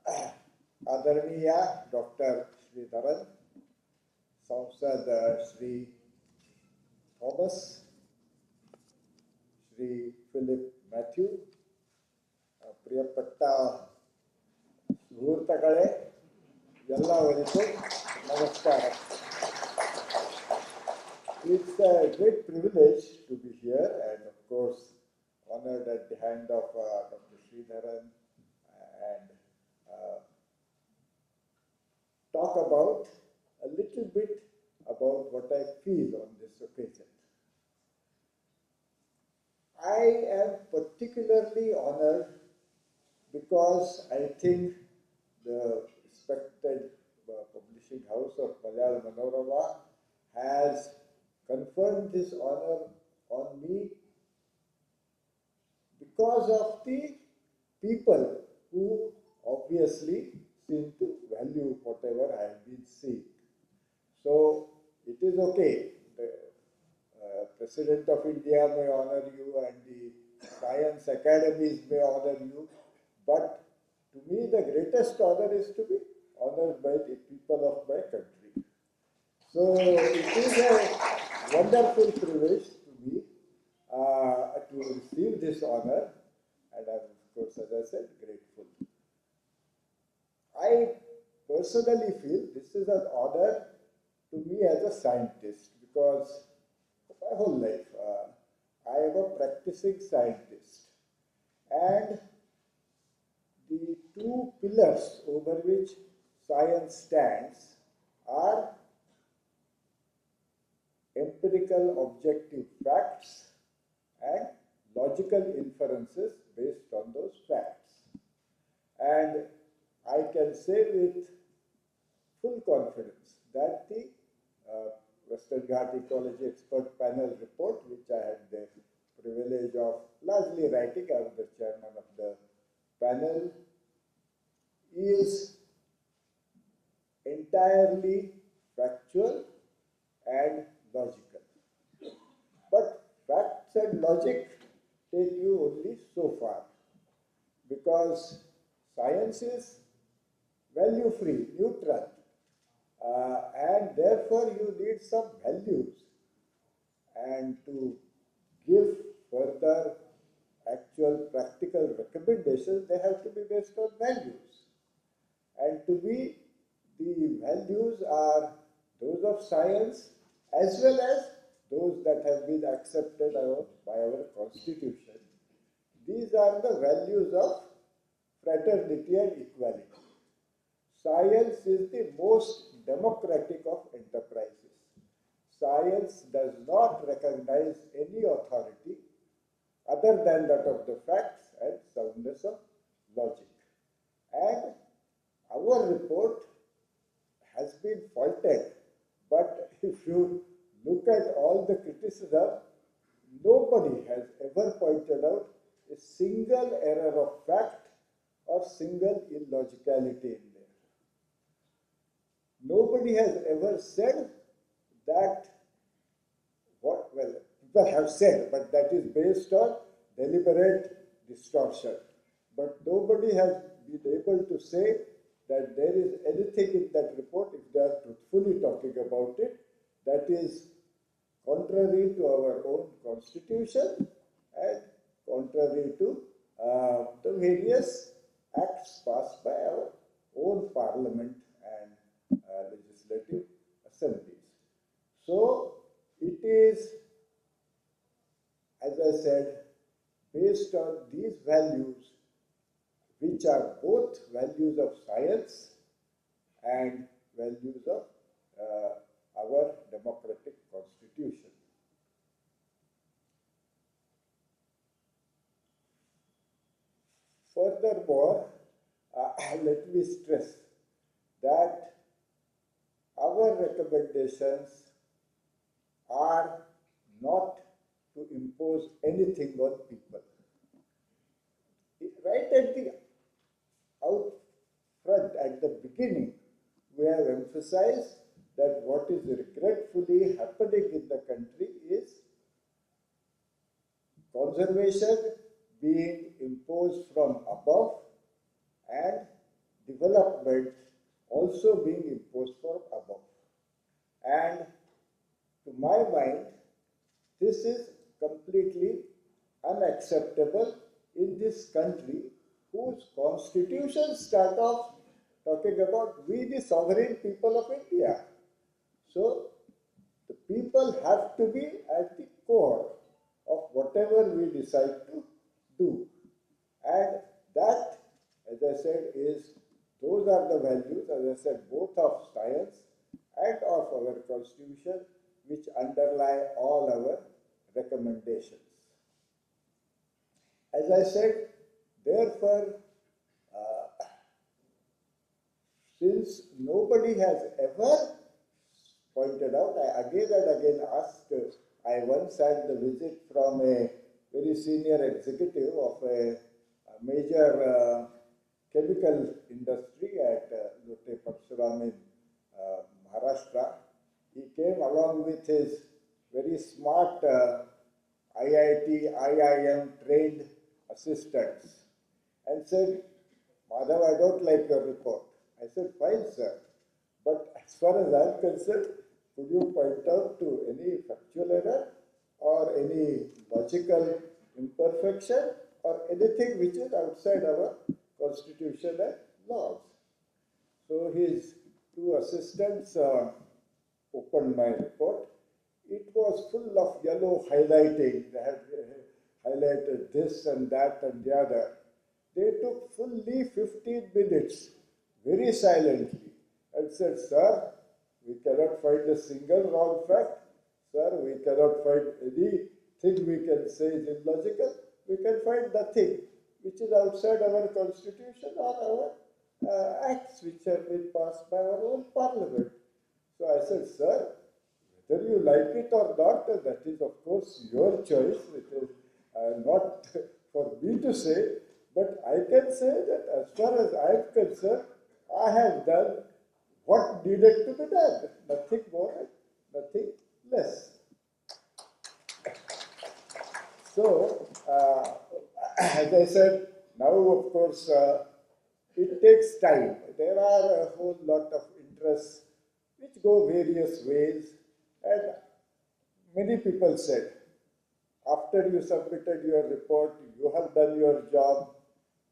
आदरणीय डॉक्टर श्रीधरन, सांसद Shri Thomas, Shri Philip Mathew, प्रियपट्ट सुहृतुक्कळे ಎಲ್ಲರಿಗೂ ನಮಸ್ಕಾರ. It's a great privilege to be here and of course honored at the hand of Dr. Sridharan and talk about a little bit about what I feel on this occasion. I am particularly honored because I think the respected publishing house of Malayalam Manorama has conferred this honor on me because of the people who obviously seem to value whatever I have been seeing. So it is okay. The President of India may honor you and the science academies may honor you, but to me the greatest honor is to be honored by the people of my country. So it is a wonderful privilege to me to receive this honor, and I am, of course, as I said, grateful. I personally feel this is an honor to me as a scientist because my whole life I am a practicing scientist, and the two pillars over which science stands are empirical objective facts and logical inferences based on those facts. And I can say with full confidence that the Western Ghats Ecology Expert Panel report, which I had the privilege of largely writing, I was the chairman of the panel, is entirely factual and logical. But facts and logic take you only so far, because science is value-free, neutral, and therefore you need some values, and to give further actual practical recommendations, they have to be based on values. And to me, the values are those of science as well as those that have been accepted by our constitution. These are the values of fraternity and equality. Science is the most democratic of enterprises. Science does not recognize any authority other than that of the facts and soundness of logic. And our report has been faulted, but if you look at all the criticism, nobody has ever pointed out a single error of fact or single illogicality in there. Nobody has ever said that people have said, but that is based on deliberate distortion. But nobody has been able to say that there is anything in that report, if they are truthfully talking about it, that is contrary to our own constitution and contrary to the various acts passed by our own parliament and legislative assemblies. So it is, as I said, based on these values, which are both values of science and values of our democratic constitution. Furthermore, let me stress that our recommendations are not to impose anything on people. Right at the out front, at the beginning, we have emphasized that what is regretfully happening in the country is conservation being imposed from above and development also being imposed from above. And to my mind, this is completely unacceptable in this country whose constitution start off talking about we the sovereign people of India. So the people have to be at the core of whatever we decide to do. And that, as I said, those are the values, as I said, both of science and of our constitution, which underlie all our recommendations. As I said, therefore, since nobody has ever pointed out, I again and again asked, I once had the visit from a very senior executive of a major chemical industry at Lotte Parshuram in Maharashtra. He came along with his very smart IIT, IIM trained assistants and said, Madhav, I don't like your report. I said, fine, sir. But as far as I'm concerned, could you point out to any factual error or any logical imperfection or anything which is outside our constitution and laws? So his two assistants opened my report. It was full of yellow highlighting. They had highlighted this and that and the other. They took fully 15 minutes, very silently, and said, sir, we cannot find a single wrong fact. Sir, we cannot find anything we can say is illogical. We can find nothing which is outside our constitution or our acts which have been passed by our own parliament. So I said, sir, whether you like it or not, that is of course your choice. It is not for me to say, but I can say that as far as I am concerned, I have done what needed to be done. Nothing more and nothing less. So, as I said, now of course it takes time. There are a whole lot of interests which go various ways, and many people said, after you submitted your report, you have done your job,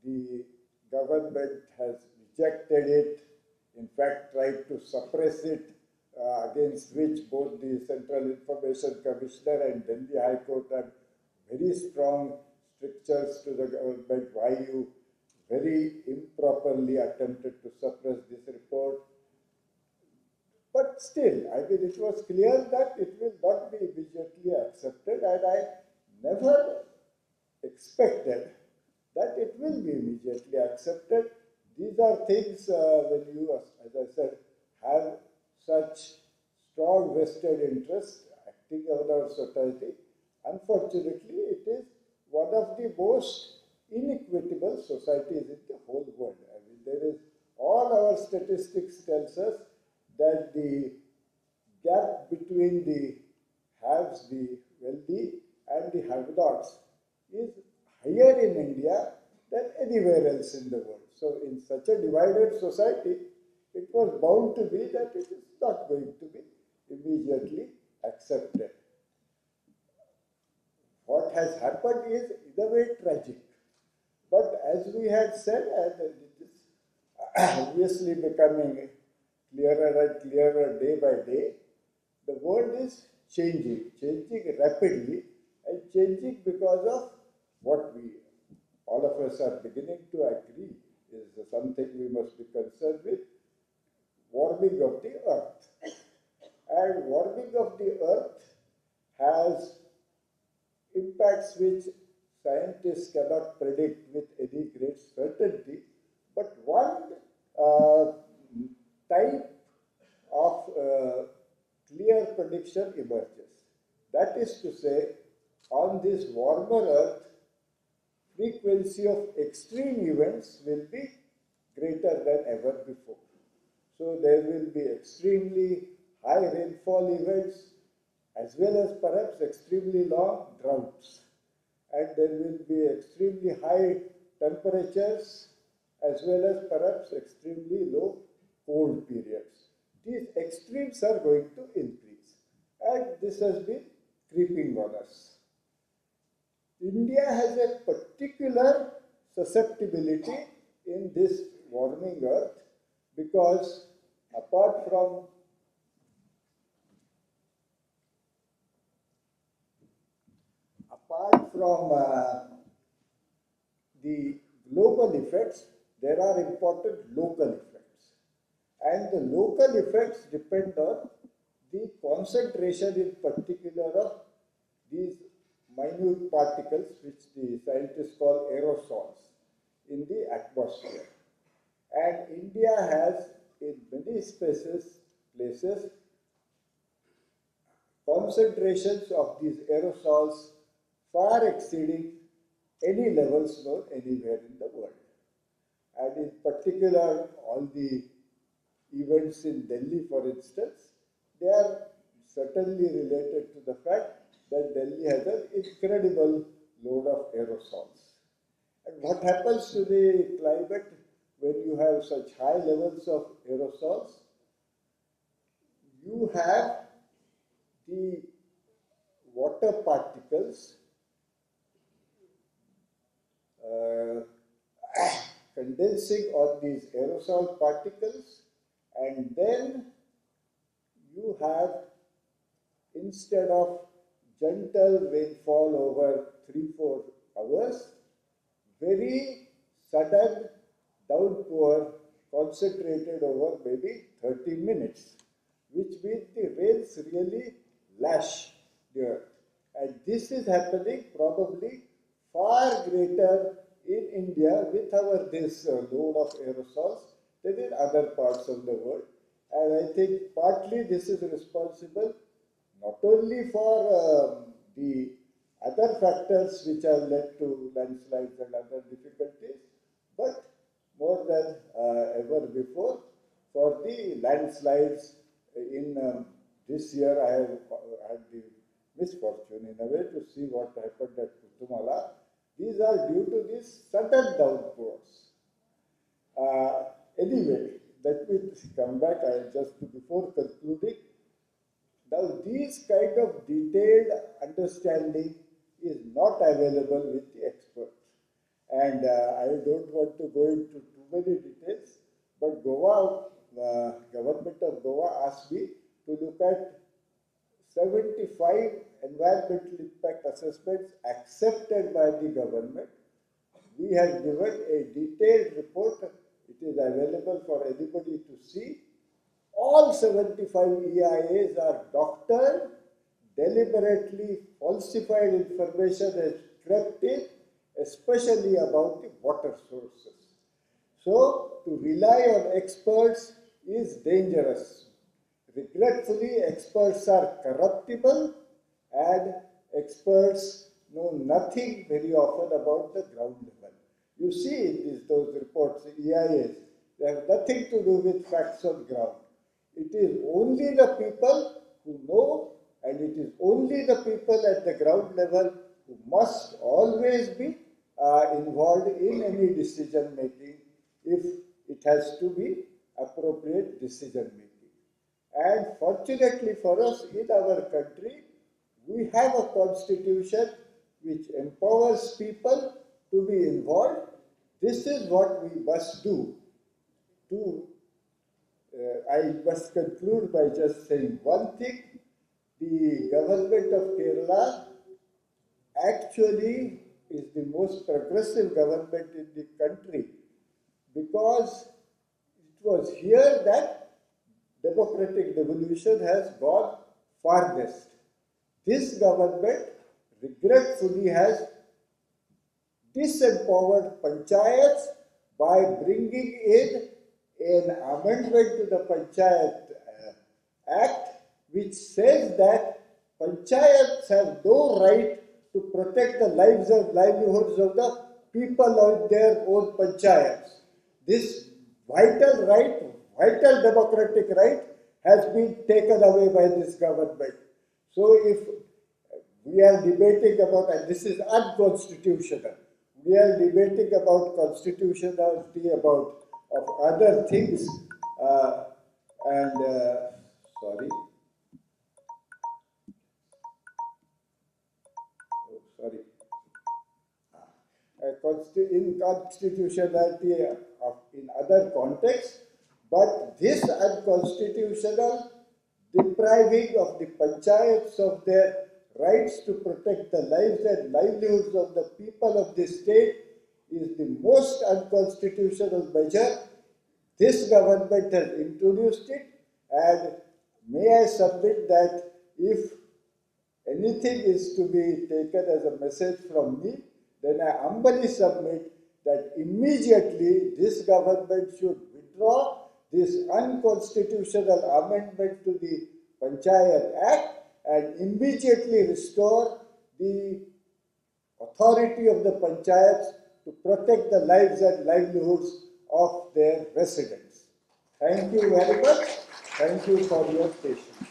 the government has rejected it, in fact tried to suppress it, against which both the Central Information Commissioner and Delhi High Court have very strong strictures to the government why you very improperly attempted to suppress this report. But still, I mean, it was clear that it will not be immediately accepted, and I never expected that it will be immediately accepted. These are things when you, as I said, have such strong vested interests acting on our society. Unfortunately, it is one of the most inequitable societies in the whole world. I mean, there is, all our statistics tells us that the gap between the haves, the wealthy, and the have-nots is higher in India than anywhere else in the world. So in such a divided society, it was bound to be that it is not going to be immediately accepted. What has happened is in a way tragic. But as we had said, and it is obviously becoming clearer and clearer day by day, the world is changing rapidly, and changing because of what we, all of us are beginning to agree is something we must be concerned with, warming of the earth. And warming of the earth has impacts which scientists cannot predict with any great certainty, but one type of clear prediction emerges. That is to say, on this warmer earth, frequency of extreme events will be greater than ever before. So there will be extremely high rainfall events as well as perhaps extremely long droughts. And there will be extremely high temperatures as well as perhaps extremely low cold periods. These extremes are going to increase, and this has been creeping on us. India has a particular susceptibility in this warming earth because apart from the global effects, there are important local effects. And the local effects depend on the concentration in particular of these minute particles, which the scientists call aerosols, in the atmosphere. And India has, in many places, concentrations of these aerosols far exceeding any levels known anywhere in the world. And in particular, all the events in Delhi, for instance, they are certainly related to the fact that Delhi has an incredible load of aerosols. And what happens to the climate when you have such high levels of aerosols? You have the water particles condensing on these aerosol particles, and then you have, instead of gentle rainfall over 3-4 hours, very sudden downpour concentrated over maybe 30 minutes, which means the rains really lash the earth. And this is happening probably far greater in India with this load of aerosols than in other parts of the world. And I think partly this is responsible not only for the other factors which have led to landslides and other difficulties, but more than ever before, for the landslides in this year. I have had the misfortune in a way to see what happened at Putumala. These are due to these sudden downpours. Anyway, let me come back. Before concluding, now these kind of detailed understanding is not available with the experts. And I don't want to go into too many details, but Government of Goa asked me to look at 75 environmental impact assessments accepted by the government. We have given a detailed report. It is available for anybody to see. All 75 EIAs are doctored, deliberately falsified information has crept in, especially about the water sources. So, to rely on experts is dangerous. Regretfully, experts are corruptible and experts know nothing very often about the ground level. You see in those reports, EIAs, they have nothing to do with facts on ground. It is only the people who know, and it is only the people at the ground level who must always be involved in any decision making if it has to be appropriate decision making. And fortunately for us in our country, we have a constitution which empowers people to be involved. This is what we must do. I must conclude by just saying one thing. The government of Kerala actually is the most progressive government in the country, because it was here that democratic revolution has gone farthest. This government regretfully has disempowered panchayats by bringing in an amendment to the Panchayat Act which says that panchayats have no right to protect the lives and livelihoods of the people of their own panchayats. This vital right, vital democratic right, has been taken away by this government. So if we are debating about, and this is unconstitutional, we are debating about constitutionality, about of other things, sorry. Sorry. In constitutionality in other contexts, but this unconstitutional depriving of the panchayats of their rights to protect the lives and livelihoods of the people of this state is the most unconstitutional measure. This government has introduced it, and may I submit that if anything is to be taken as a message from me, then I humbly submit that immediately this government should withdraw this unconstitutional amendment to the Panchayat Act and immediately restore the authority of the panchayats to protect the lives and livelihoods of their residents. Thank you very much. Thank you for your patience.